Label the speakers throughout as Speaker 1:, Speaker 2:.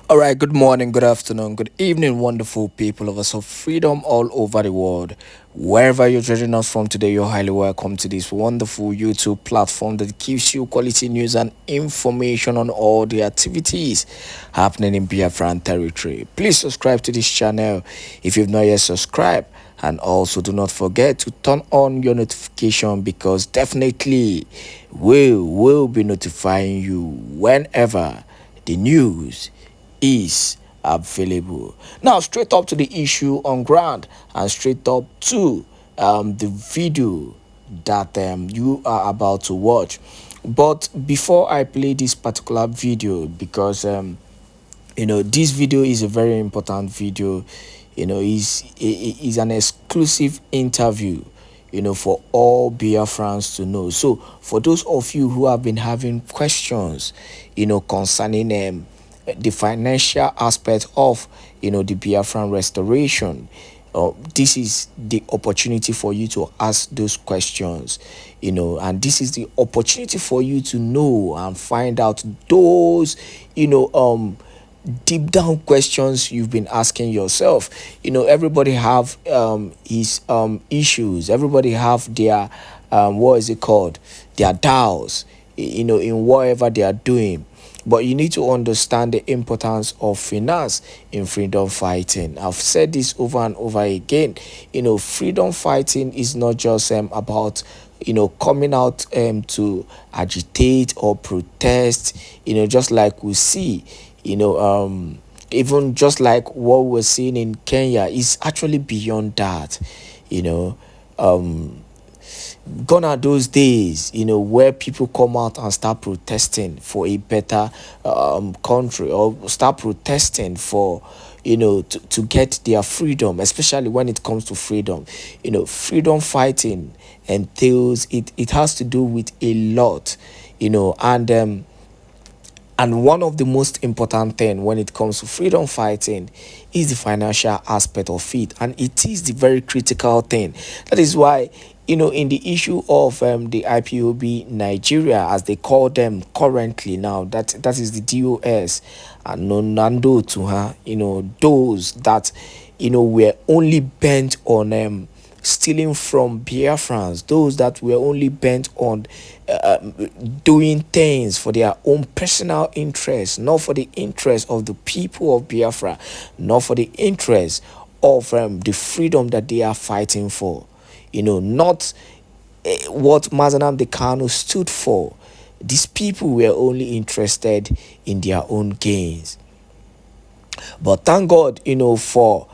Speaker 1: All right, good morning, good afternoon, good evening, wonderful people of us of freedom all over the world. Wherever you're joining us from today, you're highly welcome to this wonderful YouTube platform that gives you quality news and information on all the activities happening in Biafran territory. Please subscribe to this channel if you've not yet subscribed. And also do not forget to turn on your notification because definitely we will be notifying you whenever the news is available. Now, straight up to the issue on ground and straight up to the video that you are about to watch. But before I play this particular video, because this video is a very important video, is an exclusive interview for all Biafrans to know. So for those of you who have been having questions concerning the financial aspect of the Biafran restoration, this is the opportunity for you to ask those questions, and this is the opportunity for you to know and find out those deep down questions you've been asking yourself. Everybody have his issues. Everybody have their what is it called, their doubts, in whatever they are doing. But you need to understand the importance of finance in freedom fighting. I've said this over and over again. Freedom fighting is not just about coming out to agitate or protest, just like we see, even just like what we're seeing in Kenya is actually beyond that. you know Gone are those days, where people come out and start protesting for a better country, or start protesting for, to get their freedom, especially when it comes to freedom. Freedom fighting entails, it has to do with a lot, and one of the most important thing when it comes to freedom fighting is the financial aspect of it. And it is the very critical thing. That is why, in the issue of the IPOB Nigeria, as they call them currently now, that is the DOS, and Nonando to her, those that, were only bent on stealing from Biafrans, those that were only bent on doing things for their own personal interest, not for the interest of the people of Biafra, not for the interest of the freedom that they are fighting for. Not what Mazanam Dekano stood for. These people were only interested in their own gains. But thank God, for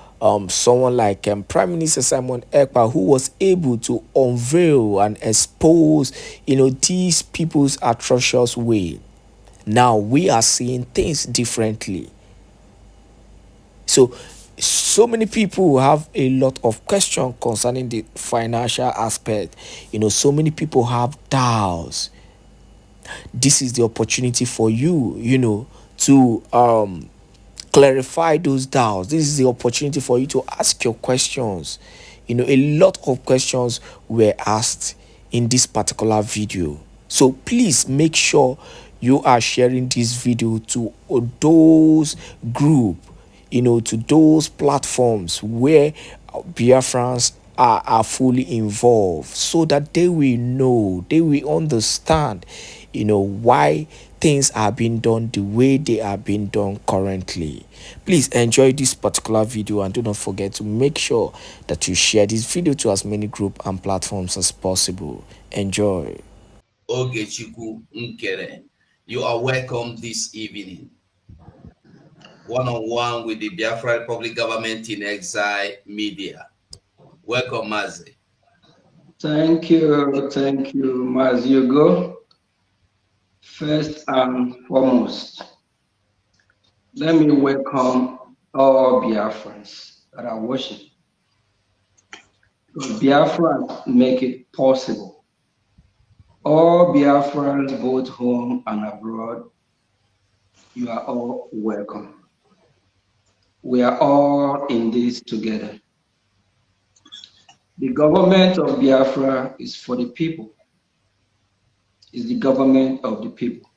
Speaker 1: someone like Prime Minister Simon ÈKPÁ, who was able to unveil and expose, these people's atrocious way. Now we are seeing things differently. So many people have a lot of questions concerning the financial aspect. So many people have doubts. This is the opportunity for you, to clarify those doubts. This is the opportunity for you to ask your questions. A lot of questions were asked in this particular video. So please make sure you are sharing this video to those group, to those platforms where Biafrans are fully involved, so that they will know, they will understand, why things are being done the way they are being done currently. Please enjoy this particular video and do not forget to make sure that you share this video to as many group and platforms as possible. Enjoy.
Speaker 2: Ogechukwu Nkere, you are welcome this evening. One-on-one with the Biafra Republic Government in Exile Media. Welcome, Mazi.
Speaker 3: Thank you, Maz Hugo. First and foremost, let me welcome all Biafrans that are watching. Because Biafrans make it possible. All Biafrans, both home and abroad, you are all welcome. We are all in this together. The government of Biafra is for the people. It's the government of the people.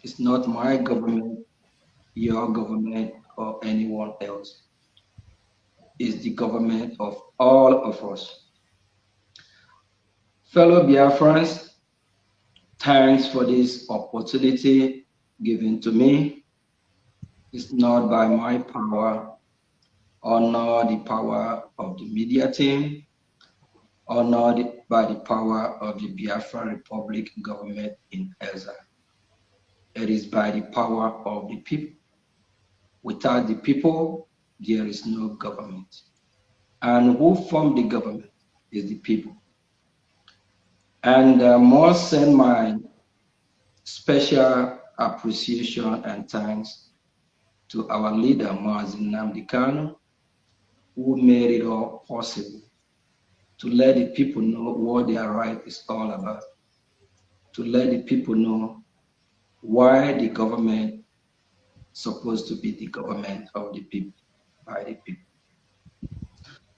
Speaker 3: It's not my government. your government or anyone else. It's the government of all of us. Fellow Biafrans, thanks for this opportunity given to me. It's not by my power or not the power of the media team or not by the power of the Biafra Republic government in Elza. It is by the power of the people. Without the people, there is no government. And who formed the government is the people. And I must send my special appreciation and thanks to our leader, Mazi Nnamdi Kanu, who made it all possible to let the people know what their right is all about, to let the people know why the government is supposed to be the government of the people, by the people.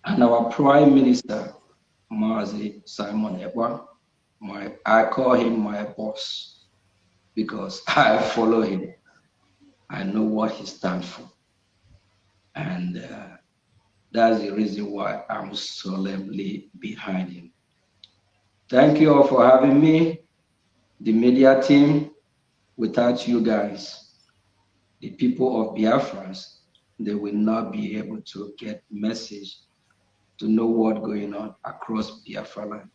Speaker 3: And our Prime Minister, Mazi Simon Ekpa, I call him my boss because I follow him. I know what he stands for. And that's the reason why I'm solemnly behind him. Thank you all for having me, the media team. Without you guys, the people of Biafrans, they will not be able to get message to know what's going on across Biafra land,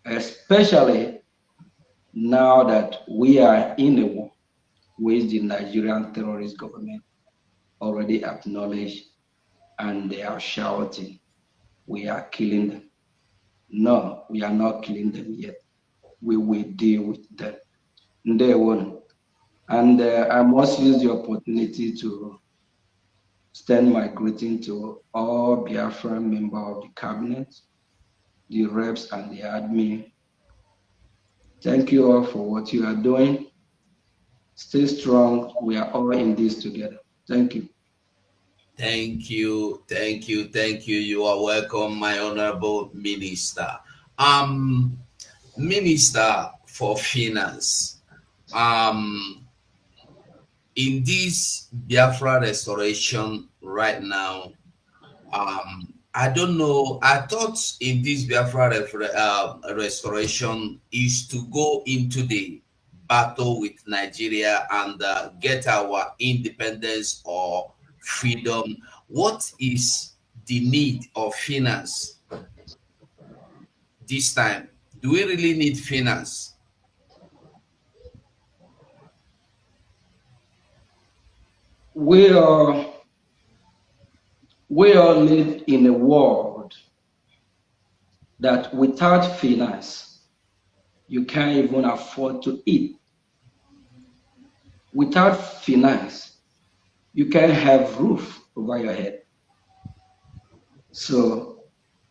Speaker 3: especially now that we are in a war which the Nigerian terrorist government already acknowledged, and they are shouting, we are killing them. No, we are not killing them yet. We will deal with them. Day one. And I must use the opportunity to extend my greeting to all Biafran members of the cabinet, the reps and the admin. Thank you all for what you are doing. Stay strong. We are all in this together. Thank you.
Speaker 2: Thank you, thank you, thank you. You are welcome, my honorable minister. Minister for Finance. In this Biafra restoration right now, I don't know. I thought in this Biafra restoration is to go into the battle with Nigeria and get our independence or freedom. What is the need of finance this time? Do we really need finance?
Speaker 3: We are we all live in a world that without finance, you can't even afford to eat. Without finance, you can't have roof over your head. So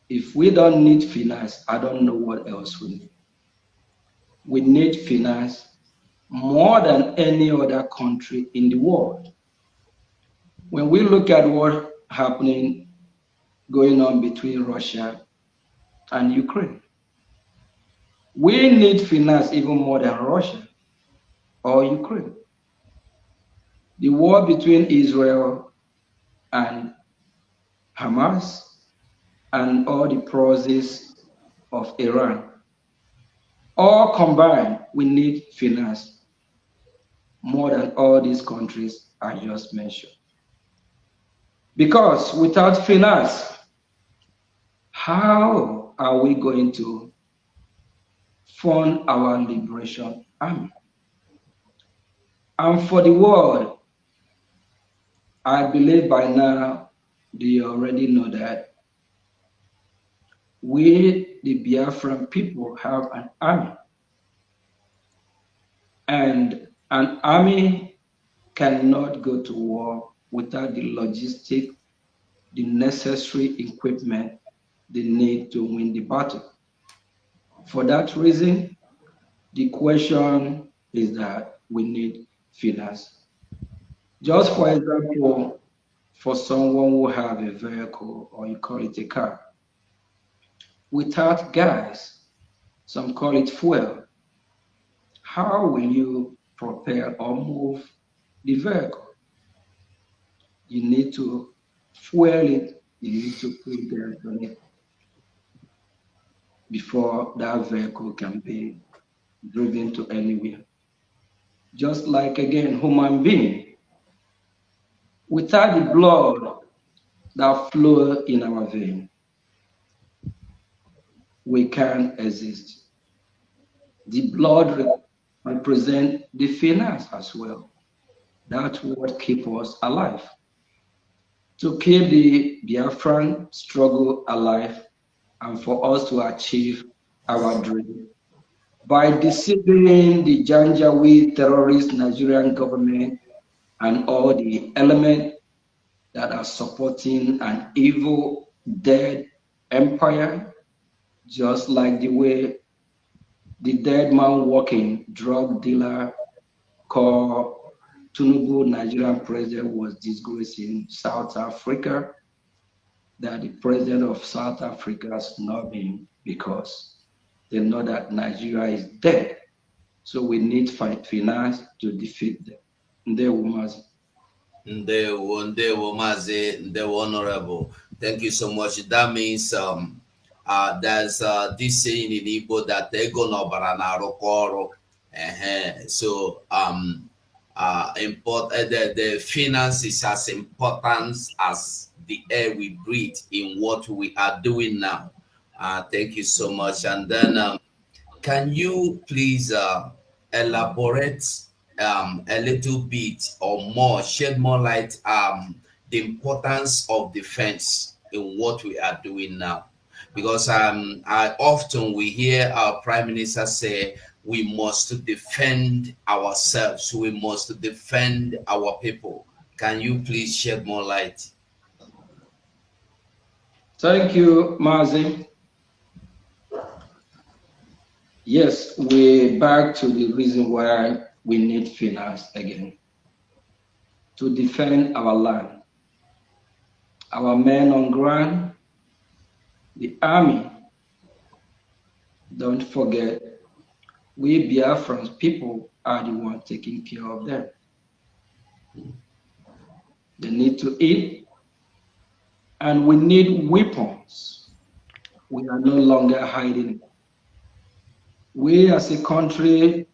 Speaker 3: if we don't need finance, I don't know what else we need. We need finance more than any other country in the world. When we look at what's happening, going on between Russia and Ukraine, we need finance even more than Russia or Ukraine. The war between Israel and Hamas and all the proxies of Iran, all combined, we need finance more than all these countries I just mentioned. Because without finance, how are we going to fund our liberation army? And for the world, I believe by now they already know that we, the Biafran people, have an army. And an army cannot go to war without the logistic, the necessary equipment they need to win the battle. For that reason, the question is that we need finance. Just for example, for someone who have a vehicle, or you call it a car, without gas, some call it fuel, how will you propel or move the vehicle? You need to fuel it. You need to put gas on it before that vehicle can be driven to anywhere. Just like, again, human being, without the blood that flow in our vein, we can't exist. The blood represents the finance as well. That's what keeps us alive. To keep the Biafran struggle alive and for us to achieve our dream. By deceiving the Janjaweed terrorist Nigerian government and all the elements that are supporting an evil, dead empire, just like the way the dead man walking drug dealer called Tinubu, Nigerian president, was disgracing South Africa, that the president of South Africa has not been, because they know that Nigeria is dead. So we need finance to defeat them.
Speaker 2: Ndewo Mazi, Ndewo Honorable. Thank you so much. That means there's this saying in Igbo that ego nobara na rokoro. So the finance is as important as the air we breathe in what we are doing now. Thank you so much. And then can you please elaborate a little bit or more, shed more light the importance of defense in what we are doing now? Because I often we hear our prime minister say we must defend ourselves, we must defend our people. Can you please shed more light?
Speaker 3: Thank you, Mazi. Yes, we're back to the reason why we need finance again. To defend our land, our men on ground, the army. Don't forget, we Biafran people are the ones taking care of them. They need to eat, and we need weapons. We are no longer hiding. We as a country,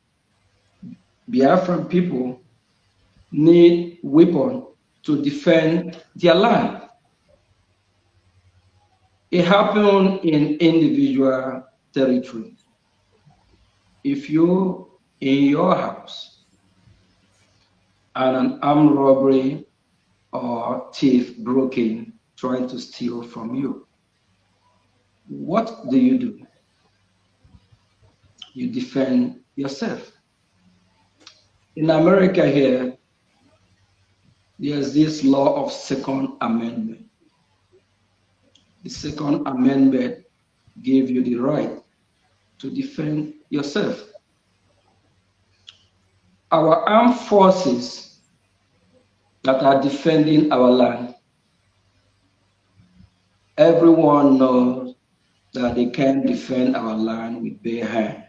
Speaker 3: Biafran people, need weapons to defend their land. It happened in individual territory. If you in your house and an armed robbery or thief broke in trying to steal from you, what do? You defend yourself. In America here, there's this law of Second Amendment. The Second Amendment gives you the right to defend yourself. Our armed forces that are defending our land, everyone knows that they can defend our land with bare hand.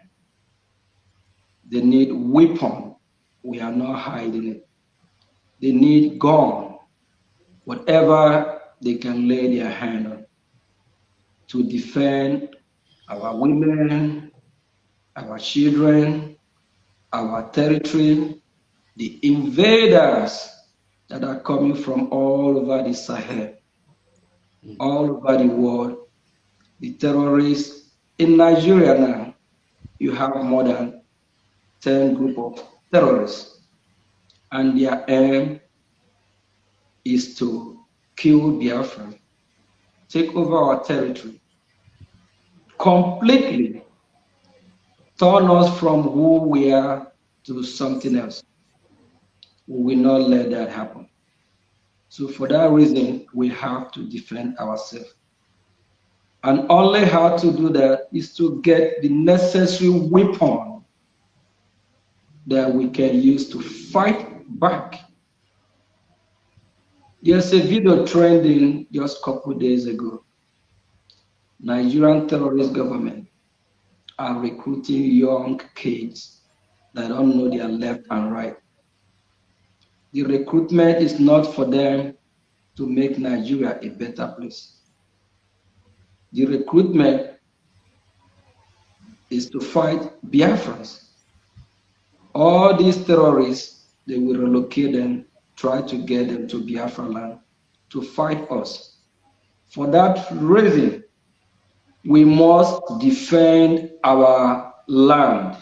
Speaker 3: They need weapon. We are not hiding it. They need gun, whatever they can lay their hand on, to defend our women, our children, our territory, the invaders that are coming from all over the Sahel, all over the world, the terrorists. In Nigeria now, you have more than 10 groups of terrorists, and their aim is to kill Biafra, take over our territory, completely turn us from who we are to something else. We will not let that happen. So for that reason, we have to defend ourselves. And only how to do that is to get the necessary weapon that we can use to fight back. There's a video trending just a couple days ago. Nigerian terrorist government are recruiting young kids that don't know their left and right. The recruitment is not for them to make Nigeria a better place. The recruitment is to fight Biafrans. All these terrorists, they will relocate them, try to get them to Biafra land to fight us. For that reason, we must defend our land.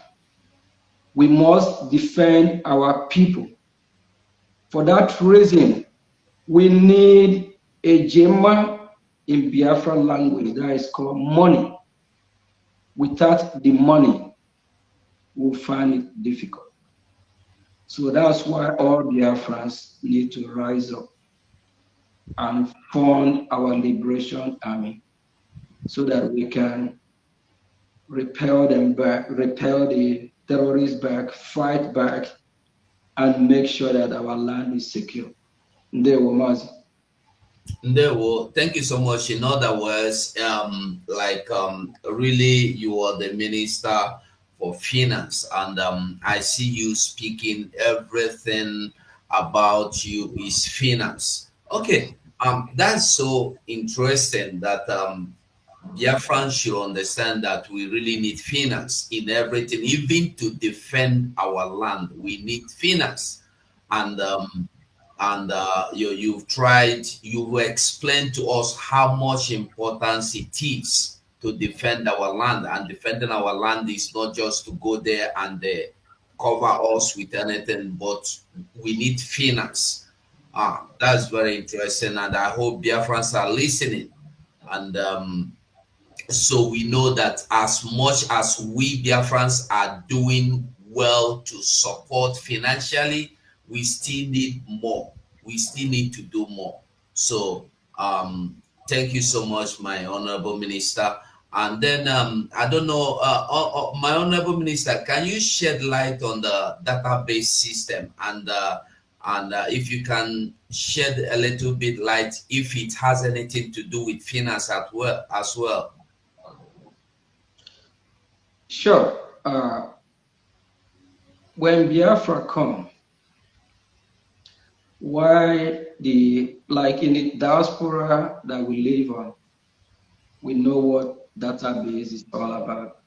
Speaker 3: We must defend our people. For that reason, we need a Jema in Biafra language that is called money. Without the money, we'll find it difficult. So that's why all Biafrans need to rise up and fund our liberation army so that we can repel them back, repel the terrorists back, fight back, and make sure that our land is secure. Ndewo.
Speaker 2: Thank you so much. In other words, really, you are the minister for finance, and I see you speaking everything about you is finance. Okay, that's so interesting that Biafrans should understand that we really need finance in everything, even to defend our land. We need finance, and you've explained to us how much importance it is to defend our land, and defending our land is not just to go there and cover us with anything, but we need finance. That's very interesting, and I hope Biafrans are listening, and so we know that as much as we Biafrans are doing well to support financially, we still need more. We still need to do more. So thank you so much, my honorable minister. And then I don't know, my honorable minister, can you shed light on the database system, and if you can shed a little bit light if it has anything to do with finance as well?
Speaker 3: Sure. When Biafra come, why like in the diaspora that we live on, we know what database is all about.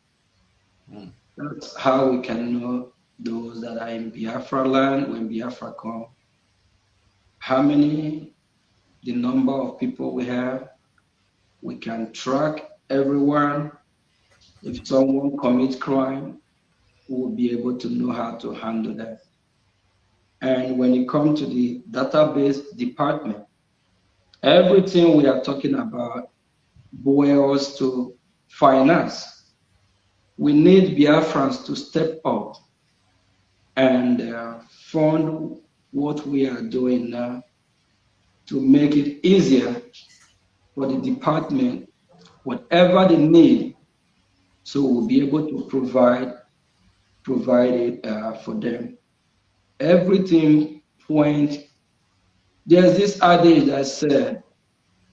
Speaker 3: That's how we can know those that are in Biafra land when Biafra come. How many, the number of people we have. We can track everyone. If someone commits crime, we will be able to know how to handle that. And when you come to the database department, everything we are talking about boils to finance. We need Biafrans to step up and fund what we are doing now to make it easier for the department, whatever they need, so we'll be able to provide it for them. Everything point. There's this adage that said,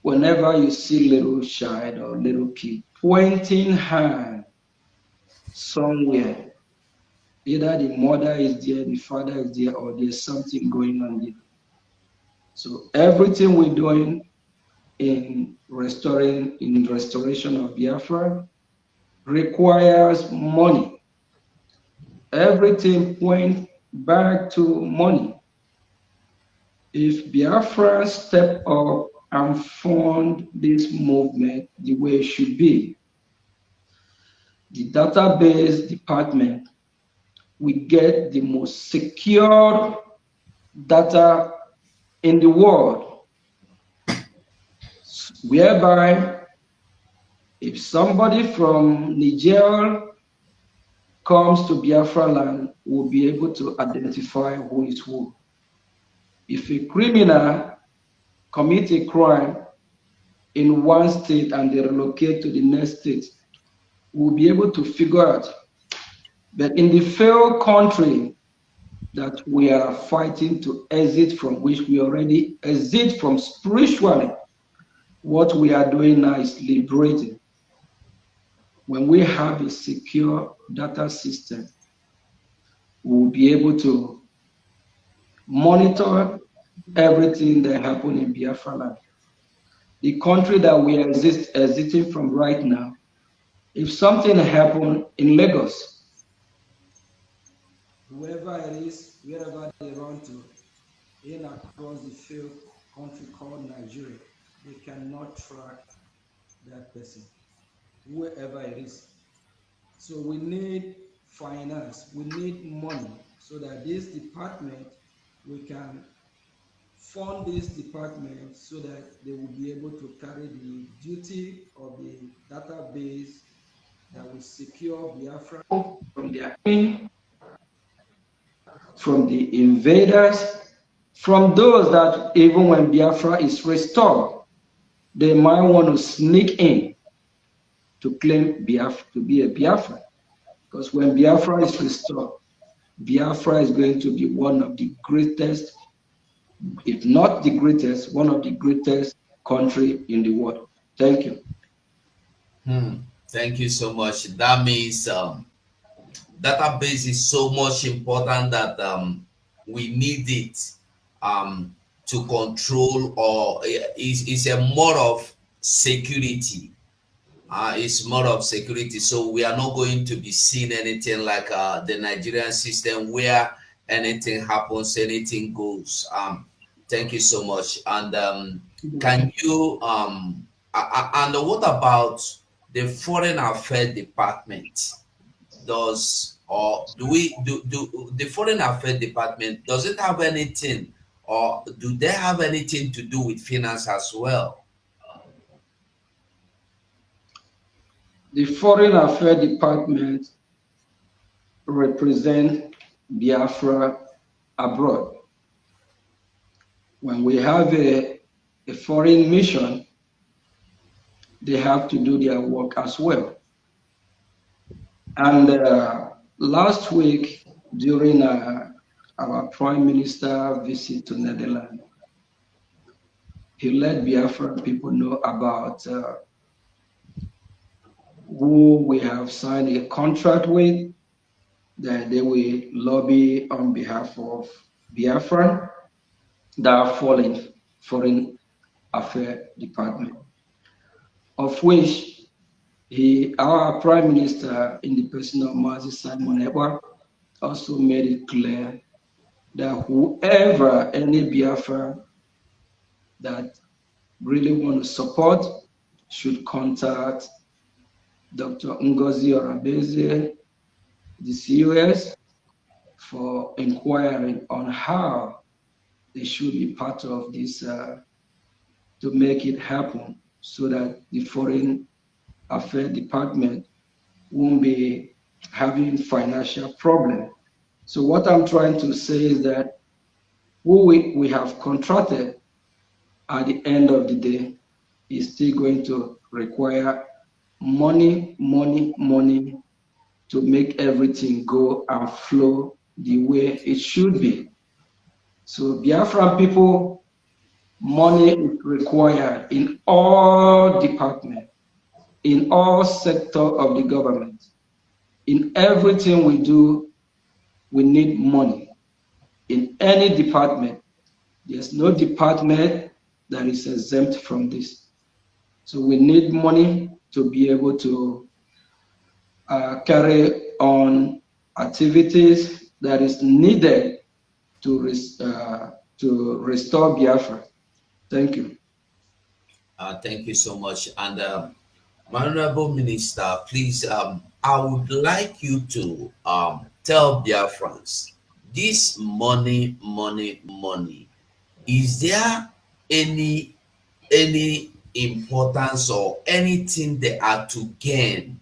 Speaker 3: whenever you see little child or little kid pointing hand somewhere, either the mother is there, the father is there, or there's something going on there. So everything we're doing in restoration of Biafra requires money. Everything points back to money. If Biafra step up and fund this movement the way it should be, the database department will get the most secure data in the world, whereby if somebody from Niger comes to Biafra land, we'll be able to identify who is who. If a criminal commits a crime in one state and they relocate to the next state, we'll be able to figure out. But in the failed country that we are fighting to exit from, which we already exit from spiritually, what we are doing now is liberating. When we have a secure data system, we'll be able to monitor everything that happened in Biafra land. The country that we are exiting from right now, if something happened in Lagos, whoever it is, wherever they run to, in across the failed country called Nigeria, they cannot track that person, whoever it is. So we need finance, we need money so that this department, we can fund this department so that they will be able to carry the duty of the database that will secure Biafra from their enemy, from the invaders, from those that even when Biafra is restored, they might want to sneak in to claim Biafra, to be a Biafra. Because when Biafra is restored, Biafra is going to be one of the greatest, if not the greatest, one of the greatest country in the world. Thank you.
Speaker 2: Thank you so much. That means database is so much important that we need it to control, or is a more of security. It's more of security. So we are not going to be seeing anything like the Nigerian system where anything happens, anything goes. Thank you so much. And can you and what about the Foreign Affairs Department? Does or do we do the Foreign Affairs Department, does it have anything, or do they have anything to do with finance as well?
Speaker 3: The Foreign Affairs Department represent Biafra abroad. When we have a foreign mission, they have to do their work as well. And last week, during our Prime Minister visit to Netherlands, he let Biafran people know about who we have signed a contract with, that they will lobby on behalf of Biafran, that Foreign Affairs Department, of which our Prime Minister, in the person of Mazi Simon Ekpa, also made it clear that whoever, any Biafra that really want to support, should contact Dr. Ngozi Orabeze, the COS, for inquiring on how they should be part of this to make it happen, so that the Foreign Affairs Department won't be having financial problem. So what I'm trying to say is that who we have contracted at the end of the day is still going to require money, money, money to make everything go and flow the way it should be. So Biafran people, money is required in all departments, in all sector of the government. In everything we do, we need money. In any department, there's no department that is exempt from this. So we need money to be able to carry on activities that is needed to restore Biafra. Thank you.
Speaker 2: Thank you so much. And my Honorable Minister, please, I would like you to tell Biafrans, this money, money, money, is there any any importance or anything they are to gain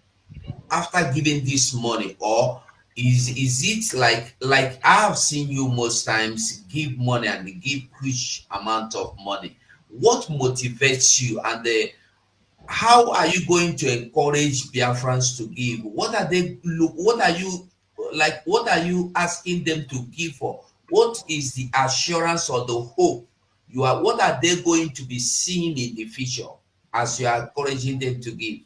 Speaker 2: after giving this money, or is it like I have seen you most times give money and they give huge amount of money? What motivates you, and how are you going to encourage Biafrans to give? What are they look? What are you like? What are you asking them to give for? What is the assurance or the hope you are? What are they going to be seeing in the future as you are encouraging them to give?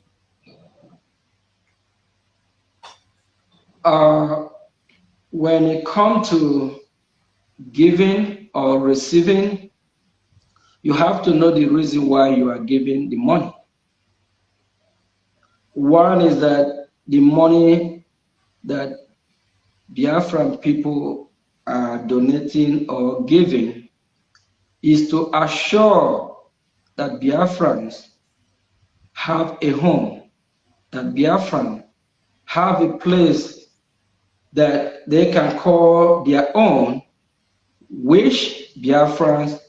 Speaker 3: When it comes to giving, or receiving, you have to know the reason why you are giving the money. One is that the money that Biafran people are donating or giving is to assure that Biafrans have a home, that Biafrans have a place that they can call their own, which Biafrans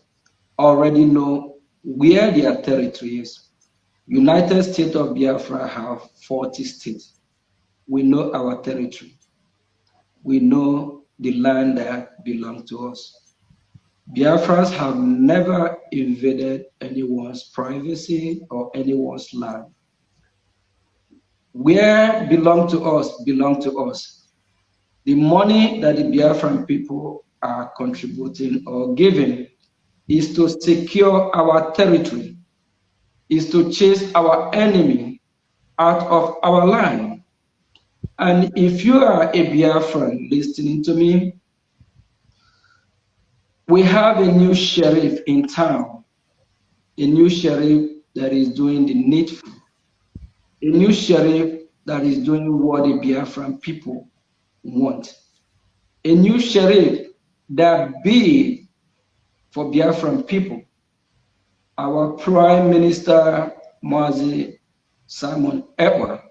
Speaker 3: already know where their territory is. United States of Biafra have 40 states. We know our territory. We know the land that belongs to us. Biafrans have never invaded anyone's privacy or anyone's land. Where belong to us, belong to us. The money that the Biafran people are contributing or giving is to secure our territory, is to chase our enemy out of our land. And if you are a Biafran listening to me, we have a new sheriff in town, a new sheriff that is doing the needful, a new sheriff that is doing what the Biafran people want, a new sheriff that be for Biafran people. Our Prime Minister, Mazi Simon Eba,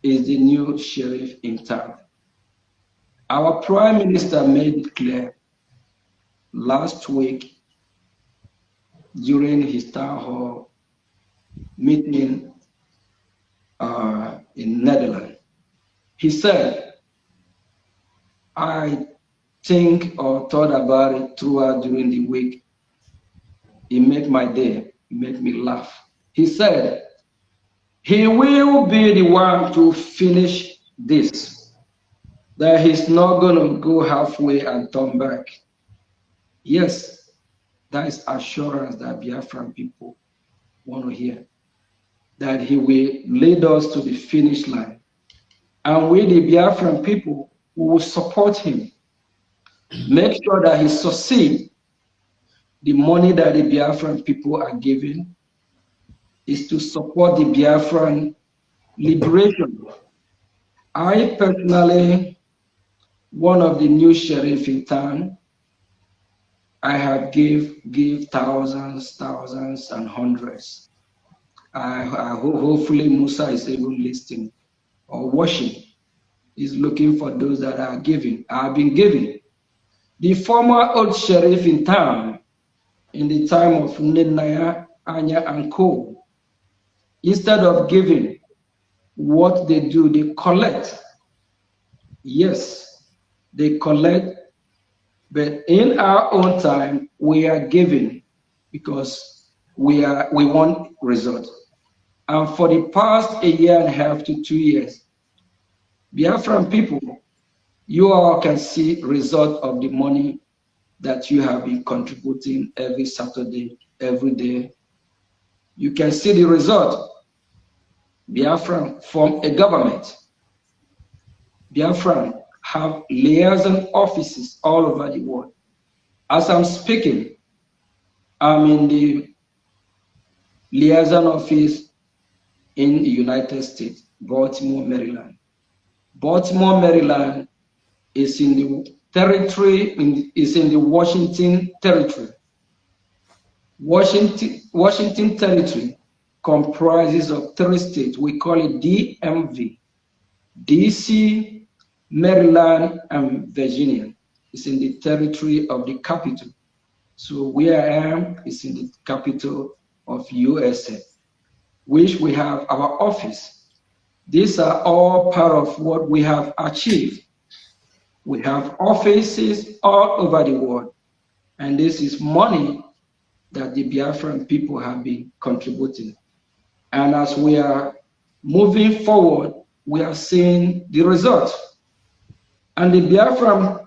Speaker 3: is the new sheriff in town. Our Prime Minister made it clear last week during his town hall meeting in Netherlands. He said, I think or thought about it throughout during the week. It made my day, it made me laugh. He said, he will be the one to finish this, that he's not going to go halfway and turn back. Yes, that is assurance that Biafran people want to hear, that he will lead us to the finish line. And we, the Biafran people, will support him, make sure that he succeeds. The money that the Biafran people are giving is to support the Biafran liberation. I personally, one of the new sheriff in town, I have give thousands and hundreds. Hopefully Musa is even listening or watching. He's looking for those that are giving. I've been giving. The former old sheriff in town, in the time of Nenaya, Anya, and Co., instead of giving, what they do, they collect. Yes, they collect, but in our own time, we are giving because we want results. And for the past 1.5 years to 2 years, Biafran people, you all can see result of the money that you have been contributing every Saturday, every day. You can see the result. Biafran form a government. Biafran have liaison offices all over the world. As I'm speaking, I'm in the liaison office in the United States, Baltimore, Maryland. Baltimore, Maryland is in the territory, is in the Washington territory. Washington territory comprises of 3 states. We call it DMV, DC, Maryland, and Virginia. It's in the territory of the capital. So where I am is in the capital of USA, which we have our office. These are all part of what we have achieved. We have offices all over the world, and this is money that the Biafran people have been contributing. And as we are moving forward, we are seeing the results. And the Biafran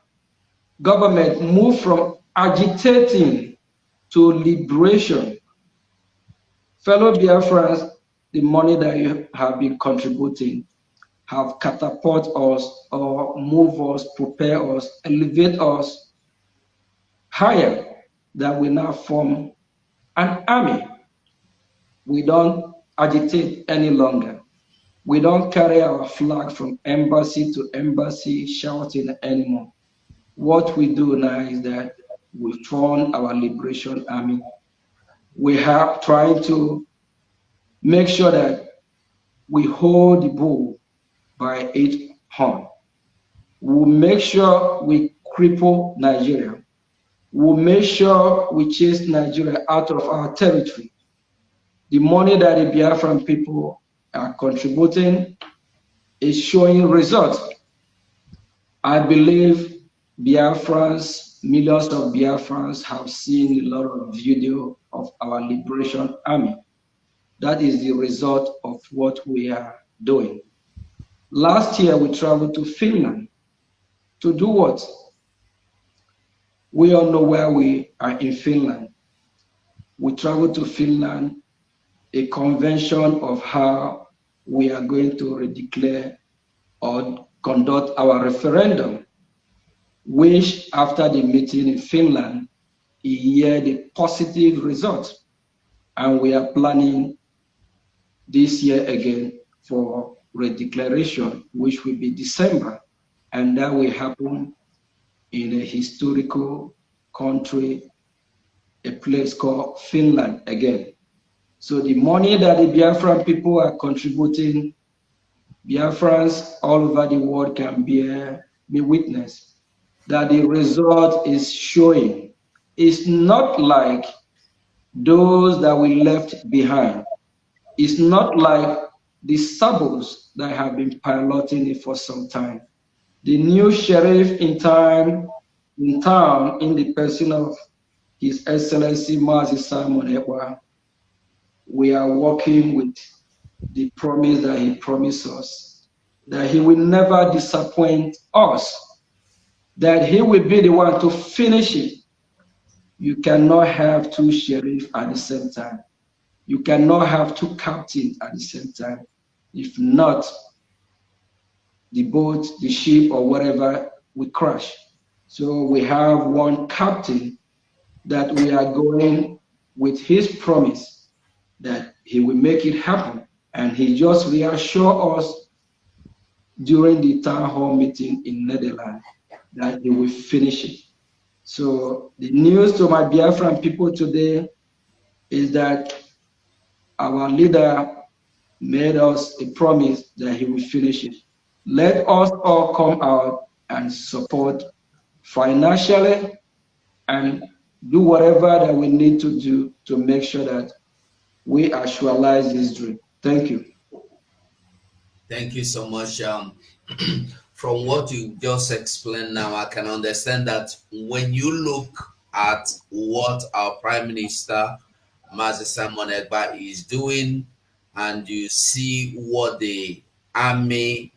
Speaker 3: government moved from agitating to liberation. Fellow Biafrans, the money that you have been contributing have catapult us or move us, prepare us, elevate us higher that we now form an army. We don't agitate any longer. We don't carry our flag from embassy to embassy shouting anymore. What we do now is that we form our liberation army. We have trying to make sure that we hold the bull by its horn. We'll make sure we cripple Nigeria. We'll make sure we chase Nigeria out of our territory. The money that the Biafran people are contributing is showing results. I believe Biafrans, millions of Biafrans have seen a lot of video of our liberation army. That is the result of what we are doing. Last year, we traveled to Finland to do what? We all know where we are in Finland. We traveled to Finland, a convention of how we are going to redeclare or conduct our referendum, which after the meeting in Finland, he heard a positive result. And we are planning this year again for redeclaration, which will be December. And that will happen in a historical country, a place called Finland again. So the money that the Biafran people are contributing, Biafrans all over the world can bear me witness that the result is showing. It's not like those that we left behind. It's not like the sabos that have been piloting it for some time. The new sheriff in town, in the person of His Excellency Mazi Simon Ekpa, we are working with the promise that he promised us, that he will never disappoint us, that he will be the one to finish it. You cannot have two sheriffs at the same time. You cannot have two captains at the same time. If not, the boat, the ship, or whatever will crash. So we have one captain that we are going with his promise that he will make it happen. And he just reassured us during the town hall meeting in Netherlands that he will finish it. So the news to my Biafran people today is that our leader made us a promise that he will finish it. Let us all come out and support financially and do whatever that we need to do to make sure that we actualize this dream. Thank you.
Speaker 2: Thank you so much. From what you just explained now, I can understand that when you look at what our Prime Minister, Mazi Simon Ekpa, is doing, and you see what the army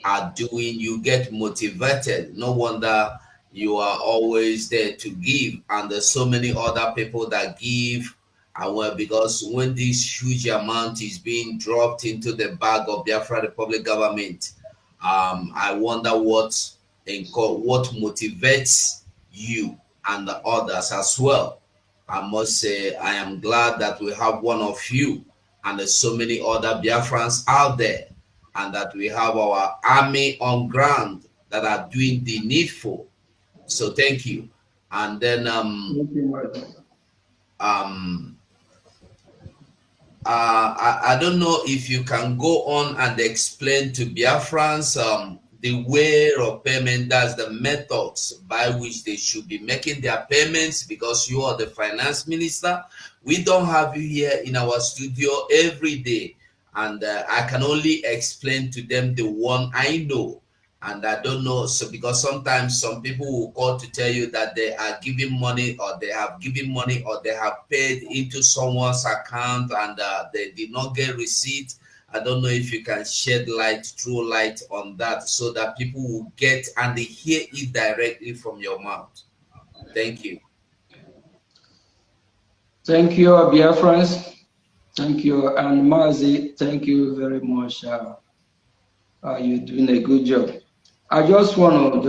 Speaker 2: are doing, you get motivated. No wonder you are always there to give, and there's so many other people that give. And well, because when this huge amount is being dropped into the bag of Biafra Republic government, I wonder what motivates you and the others as well. I must say I am glad that we have one of you, and there's so many other Biafrans out there, and that we have our army on ground that are doing the needful. So thank you. And then I don't know if you can go on and explain to Biafrans the way of payment, that's the methods by which they should be making their payments, because you are the finance minister. We don't have you here in our studio every day, and I can only explain to them the one I know. And I don't know, so because sometimes some people will call to tell you that they are giving money, or they have given money, or they have paid into someone's account, and they did not get receipt. I don't know if you can shed light, true light on that, so that people will get and they hear it directly from your mouth. Thank you.
Speaker 3: Thank you, Biafrans. Thank you, and Mazi, thank you very much. You're doing a good job. I just want to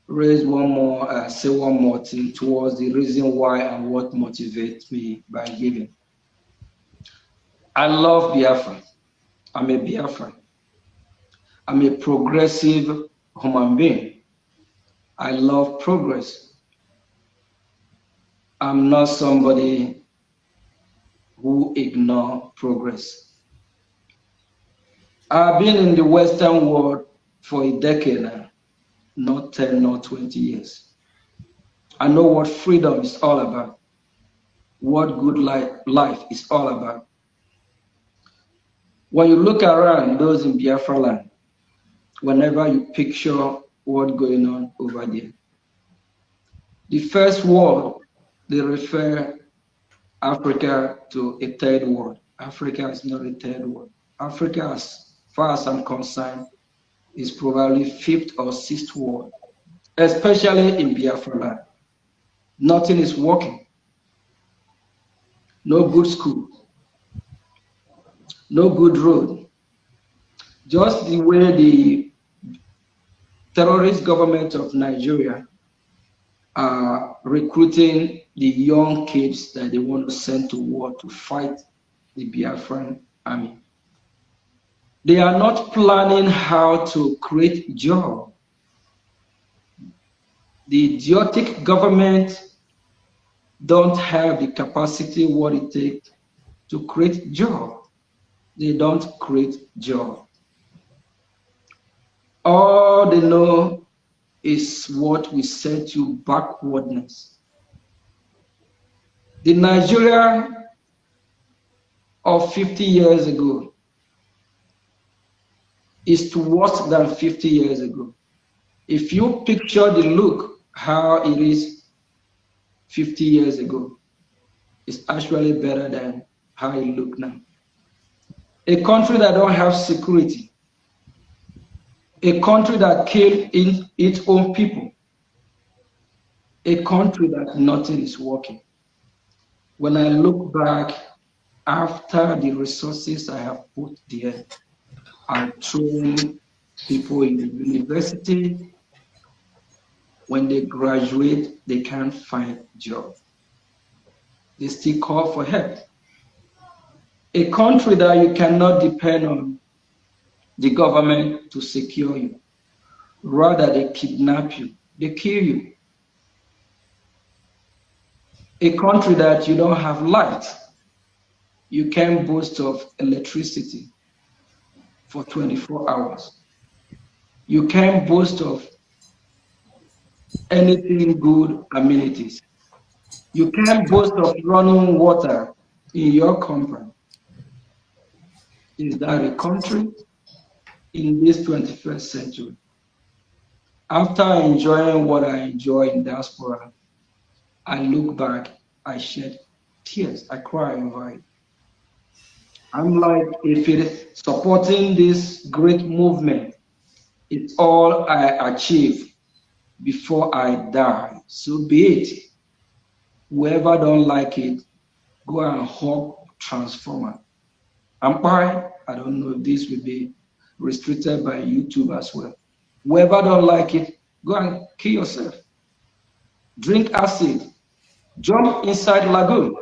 Speaker 3: raise one more, say one more thing towards the reason why and what motivates me by giving. I love Biafra. I'm a Biafran. I'm a progressive human being. I love progress. I'm not somebody who ignore progress. I've been in the Western world for a decade now, not 10, not 20 years. I know what freedom is all about, what good life is all about. When you look around those in Biafra land, whenever you picture what's going on over there, the first world, they refer Africa to a third world. Africa is not a third world. Africa, as far as I'm concerned, is probably fifth or sixth world, especially in Biafra land. Nothing is working. No good school, no good road. Just the way the terrorist government of Nigeria are recruiting the young kids that they want to send to war to fight the Biafran army. They are not planning how to create jobs. The idiotic government don't have the capacity what it takes to create jobs. They don't create jobs. All they know is what we said to backwardness. The Nigeria of 50 years ago is worse than 50 years ago. If you picture the look, how it is 50 years ago, it's actually better than how it looks now. A country that don't have security, a country that killed its own people, a country that nothing is working. When I look back after the resources I have put there, I train people in the university. When they graduate, they can't find a job. They still call for help. A country that you cannot depend on the government to secure you. Rather, they kidnap you, they kill you. A country that you don't have light, you can't boast of electricity for 24 hours. You can't boast of anything good amenities. You can't boast of running water in your compound. Is that a country in this 21st century? After enjoying what I enjoy in diaspora, I look back, I shed tears, I cry over it. I'm like, if it is supporting this great movement, it's all I achieve before I die. So be it. Whoever don't like it, go and hug transformer. I don't know if this will be restricted by YouTube as well. Whoever don't like it, go and kill yourself. Drink acid. Jump inside lagoon.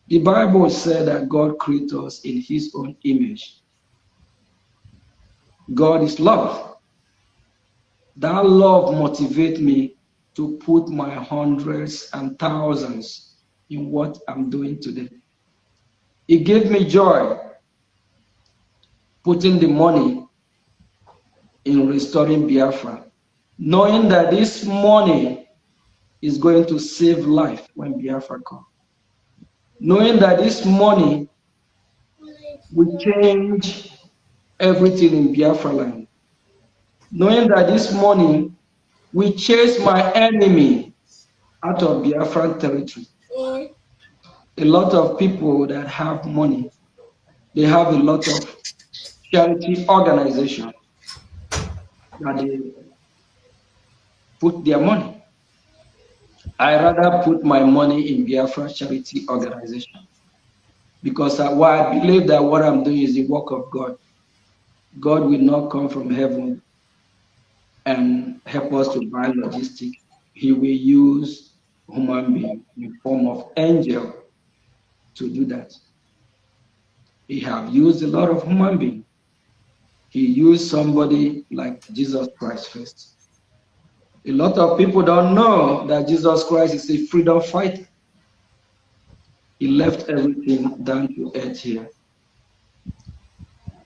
Speaker 3: The Bible said that God created us in his own image. God is love. That love motivates me to put my hundreds and thousands in what I'm doing today. It gave me joy putting the money in restoring Biafra, knowing that this money is going to save life when Biafra comes. Knowing that this money will change everything in Biafra land. Knowing that this money will chase my enemy out of Biafran territory. A lot of people that have money, they have a lot of charity organizations that they put their money. I rather put my money in Biafra charity organization because I believe that what I'm doing is the work of God. God will not come from heaven and help us to buy logistics, he will use human being in form of angel to do that. He have used a lot of human being. He used somebody like Jesus Christ first. A lot of people don't know that Jesus Christ is a freedom fighter. He left everything down to earth here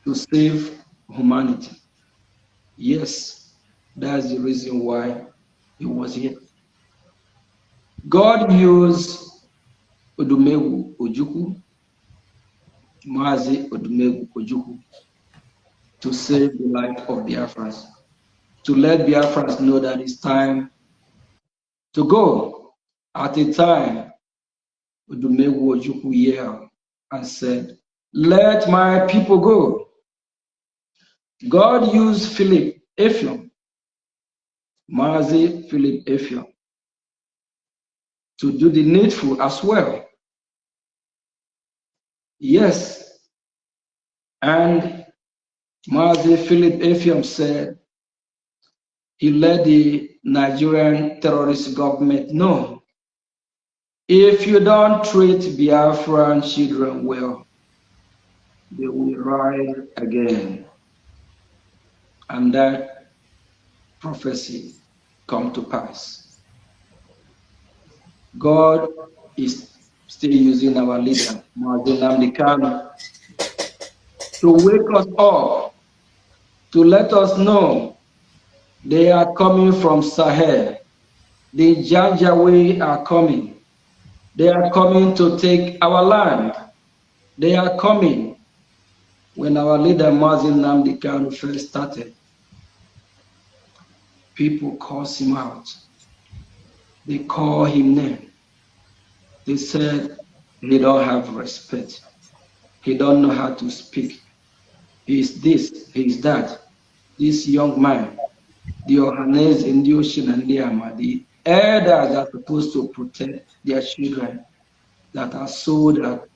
Speaker 3: to save humanity. Yes, that's the reason why he was here. God used Odumegwu Ojukwu, Mazi Odumegwu Ojukwu, to save the life of Biafrans, to let Biafrans know that it's time to go. At a time, Odumegwu Ojukwu yelled and said, "Let my people go." God used Philip Efion, Mazi Philip Efion, to do the needful as well. Yes, and Mazi Philip Efion said he let the Nigerian terrorist government know, if you don't treat Biafran children well, they will rise again. And that prophecy come to pass. God is still using our leader, Mazi Nnamdi Kanu, to wake us up, to let us know they are coming from Sahel. The Janjaweed are coming. They are coming to take our land. They are coming. When our leader Mazi Nnamdi Kanu first started, people called him out. They call him name. They said he don't have respect. He don't know how to speak. He is this, he is that. This young man, the Ohanes in the ocean and the Ama, the elders are supposed to protect their children that are so that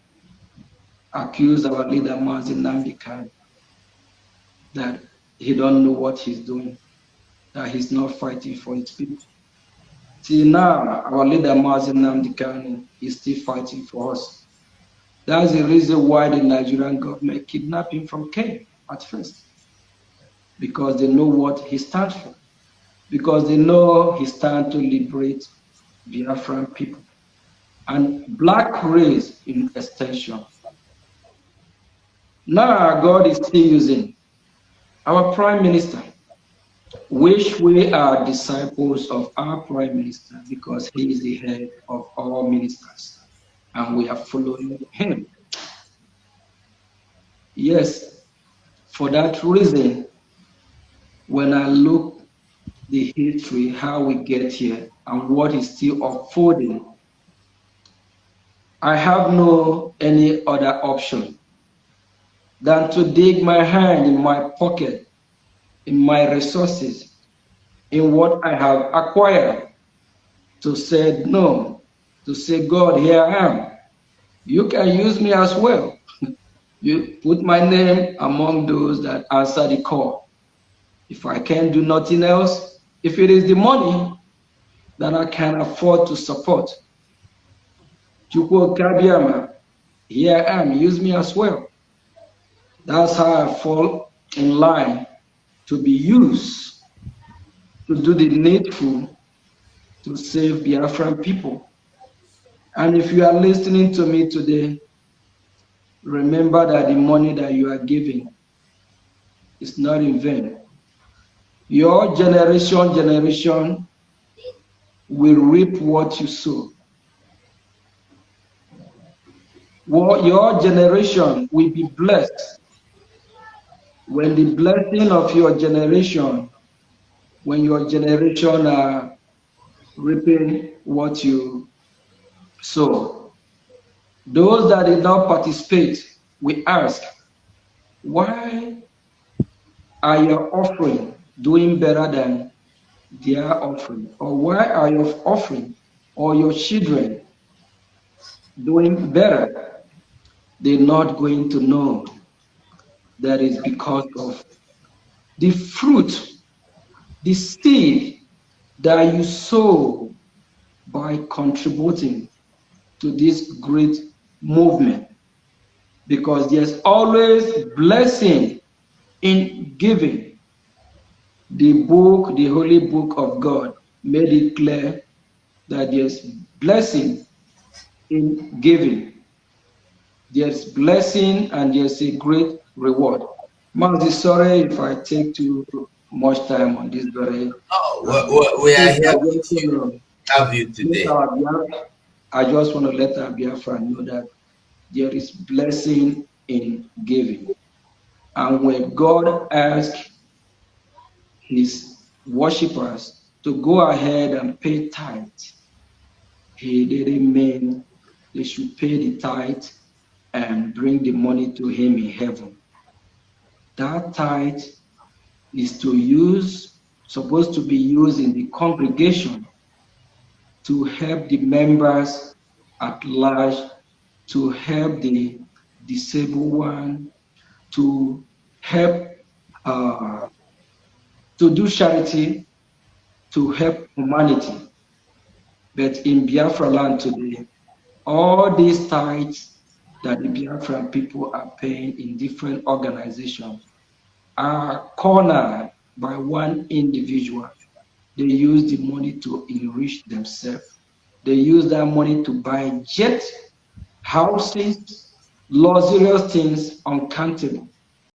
Speaker 3: accuse our leader Mazi Nnamdi Kanu that he don't know what he's doing, that he's not fighting for his people. Till now, our leader Mazi Nnamdi Kanu is still fighting for us. That's the reason why the Nigerian government kidnapped him from Kenya at first, because they know what he stands for, because they know he stands to liberate Biafran people and black race in extension. Now God is still using our prime minister, which we are disciples of our prime minister because he is the head of all ministers and we are following him. Yes, for that reason, when I look the history, how we get here and what is still unfolding, I have no any other option than to dig my hand in my pocket, in my resources, in what I have acquired, to say no, to say, God, here I am. You can use me as well. You put my name among those that answer the call. If I can do nothing else, if it is the money that I can afford to support, Chukwu Kabiama, here I am, use me as well. That's how I fall in line to be used to do the needful to save Biafran people. And if you are listening to me today, remember that the money that you are giving is not in vain. Your generation will reap what you sow. Your generation will be blessed when the blessing of your generation, when your generation are reaping what you sow. Those that did not participate, we ask, why are your offering doing better than their offering? Or why are your offering or your children doing better? They're not going to know that is because of the fruit the seed that you sow by contributing to this great movement, because there's always blessing in giving. The Holy Book of God, made it clear that there's blessing in giving. There's blessing and there's a great reward. Mazi, sorry if I take too much time on this very.
Speaker 2: We are
Speaker 3: I
Speaker 2: here
Speaker 3: just
Speaker 2: with you.
Speaker 3: want
Speaker 2: Have you
Speaker 3: to let
Speaker 2: today?
Speaker 3: I just want to let our Biafra know that there is blessing in giving. And when God asks his worshippers to go ahead and pay tithe, he didn't mean they should pay the tithe and bring the money to him in heaven. That tithe is supposed to be used in the congregation to help the members at large, to help the disabled one, to help to do charity, to help humanity. But in Biafra land today, all these tithes that the Biafran people are paying in different organizations are cornered by one individual. They use the money to enrich themselves. They use that money to buy jets, houses, luxurious things uncountable.